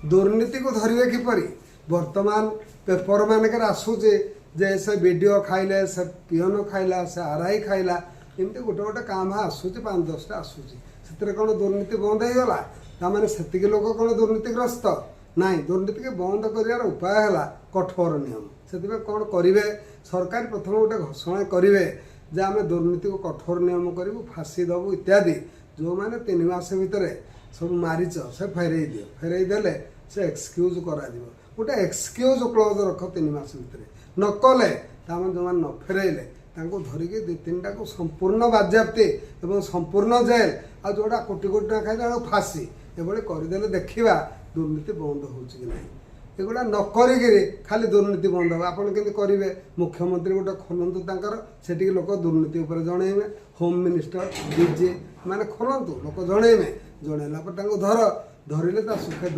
दुर्नीति को धरिवे किपरि वर्तमान पेपर मानकर आसूचे जे से वीडियो खाइले से पियोन खाइला से आरआई खाइला एमती गोटे गोटे काम आसूचे 5-10टा आसूचे से कौन दुर्नीति बंद हो गला ताने से लोक कौन दुर्नीतिग्रस्त ना दुर्नीति के बंद कर उपाय है कठोर नियम से कौन करेंगे सरकार प्रथम गोटे घोषणा करेंगे जे आम दुर्नीति को कठोर नियम करूँ फाँसी दबू इत्यादि जो मैंने 3 मास भितर सब मारिच से फेरई देले से एक्सक्यूज करा गोटे एक्सक्यूज क्लोज रख 3 मास भितर नकले जो मैंने न फेरइले धरिकी 2-3टा को संपूर्ण बाज्याप्ति और संपूर्ण जेल आ जोड़ा कोटी कोटी टका खाई फाँसी ये करदे देखा दुर्नीति बंद हो कि ना एगुड़ा न करी खाली दुर्नीति बंद हो आपड़ के करेंगे मुख्यमंत्री गोटे खोलतु से लोक दुर्नीति जनइबे होम मिनिस्टर डीजी माने खोलतु लोक जनइबे जनइला धर धरले सुखे